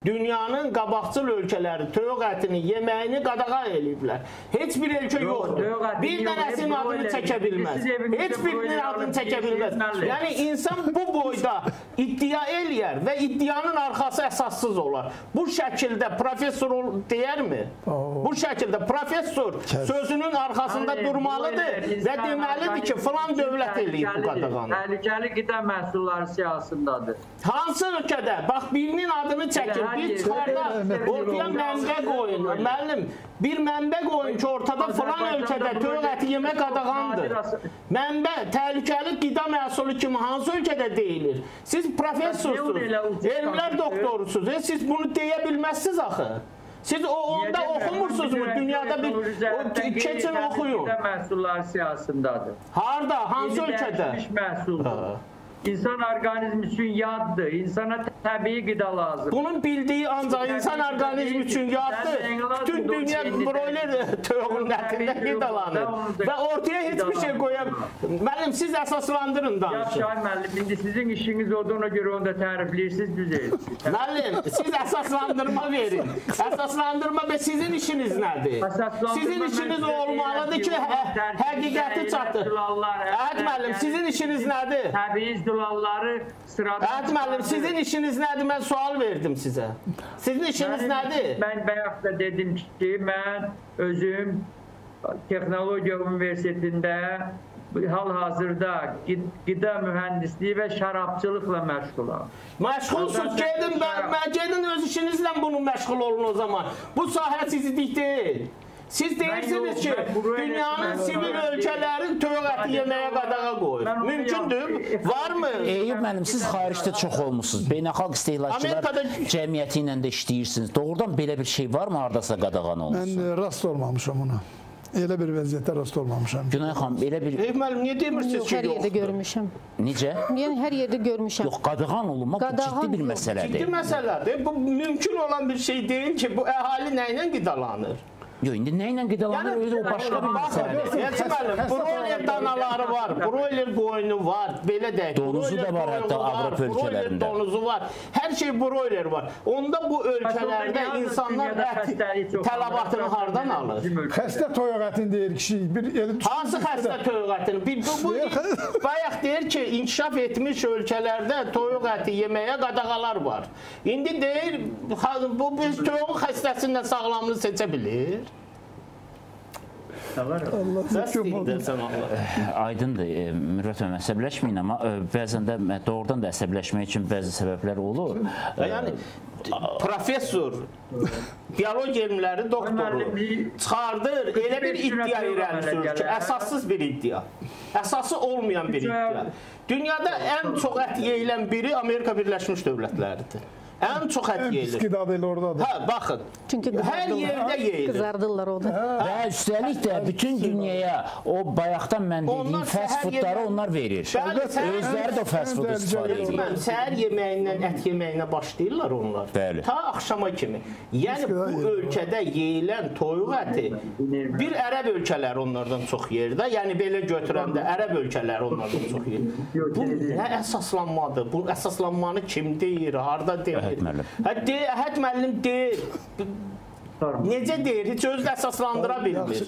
dünyanın qabaqcıl ölkələri toyuq ətini yeməyini qadağa eləyiblər. Heç bir ölkə yoxdur. Bir dənəsinin adını çəkə bilməz. Heç birinin adını çəkə bilməz. Yəni insan bu boyda iddia eləyər və iddianın arxası əsassız olar. Bu şəkildə professor deyərmi? Bu şəkildə professor sözünün arxasında durmalıdır və deməlidir ki, filan dövlət eləyib bu qadağanı. Təhlükəli qida məhsulları siyasındadır. Hansı ölkədə? Bax, birinin adını çəkir, bir çıxarda ortaya mənbə qoyun. Müəllim, bir mənbə qoyun ki, ortada filan ölkədə toyuq əti yemək qadağandır. Mənbə, təhlükəli qida məhsulu kimi hansı ölkədə deyilir? Siz professorsunuz, elmlər doktorusunuz, siz bunu deyə bilməzsiniz axı. Siz onda oxumursunuzmu? Dünyada bir keçin oxuyun. Qida məhsulları siyasındadır. Harada? Hansı ölkədə? Məhsuldur. İnsan orqanizmi üçün yaddır. İnsana təbii qida lazım. Bunun bildiyi ancaq insan orqanizmi üçün yaddır. Bütün dünya broiler toyuğun ətində qidalanır. Və ortaya heç bir şey qoya... Müəllim, siz əsaslandırın danışın. Şahin müəllim, indi sizin işiniz odur, ona görə onu da tərifləyirsiniz, düzeyir. Müəllim, siz əsaslandırma verin. Əsaslandırma və sizin işiniz nədir? Sizin işiniz olmalıdır ki, həqiqəti çatır. Əhəd müəllim, sizin işiniz nədir? Təbii izdülalları sırada... Əhəd müəllim, sizin işiniz nədir? Mən sual verdim sizə. Sizin işiniz nədir? Mən bayaq da dedim ki, mən özüm Texnologiya Universitetində hal-hazırda qida mühəndisliyi və şərabçılıqla məşğulam. Məşğulsuz, gedin öz işinizlə bunu məşğul olun o zaman. Bu sahə sizlik deyil. Siz deyirsiniz ki, dünyanın sivil ölkələri toyuq əti yeməyə qadağa qoyur. Mümkündür? Varmı? Eyüp müəllim, siz xaricdə çox olmuşsunuz. Beynəlxalq istehlakçılar cəmiyyəti ilə də işləyirsiniz. Doğrudan belə bir şey varmı, haradasa qadağan olunsun? Mən rast olmamışam ona. Elə bir vəziyyətdə rast olmamışam. Günay xanım, elə bir... Eyüp müəllim, niyə demirsiniz ki, yoxdur? Hər yerdə görmüşəm. Necə? Yəni, hər yerdə görmüşəm. Yox, qadağan olunmaq bu ciddi bir məsələdir. Ciddi məsələdir. Bu mümkün olan bir şey deyil ki, bu əhali nə ilə qidalanır? Yox, indi nə ilə qidalanır, o başqa bir məsələdir. Broiler danaları var, broiler qoyunu var, belə deyək. Donuzu da var hətta Avropa ölkələrində. Donuzu var, hər şey broiler var. Onda bu ölkələrdə insanlar tələbatını hardan alır? Xəstə toyuq ətini deyir kişi. Hansı xəstə toyuq ətini? Bayaq deyir ki, inkişaf etmiş ölkələrdə toyuq əti yeməyə qadağalar var. İndi deyir, bu toyuq xəstəsindən sağlamlığını seçə bilir. Aydındır, Mürvət müəllim, əsəbləşməyin, amma bəzən də doğrudan da əsəbləşmək üçün bəzi səbəblər olur. Yəni, professor, biologiya elmləri doktoru çıxardır, elə bir iddia irəli sürür ki, əsassız bir iddia, əsası olmayan bir iddia. Dünyada ən çox ət yeyilən biri Amerika Birləşmiş Dövlətləridir. Ən çox ət yeyilir. Qidad elə oradadır. Hə, baxın, hər yerdə yeyilir. Qızardırlar o da. Və üstəlik də bütün dünyaya o bayaqdan mən dediyim fast foodları onlar verir. Özləri də fast food istifadə edir. Səhər yeməyindən ət yeməyinə başlayırlar onlar. Ta axşama kimi. Yəni, bu ölkədə yeyilən toyuq əti bir ərəb ölkələri onlardan çox yer də. Yəni, belə götürəndə ərəb ölkələri onlardan çox yer. Bu nə əsaslanmadır? Bu əsaslanmanı kim deyir? Harada deyir? Əhəd müəllim deyir. Necə deyir? Heç özü də əsaslandıra bilmir.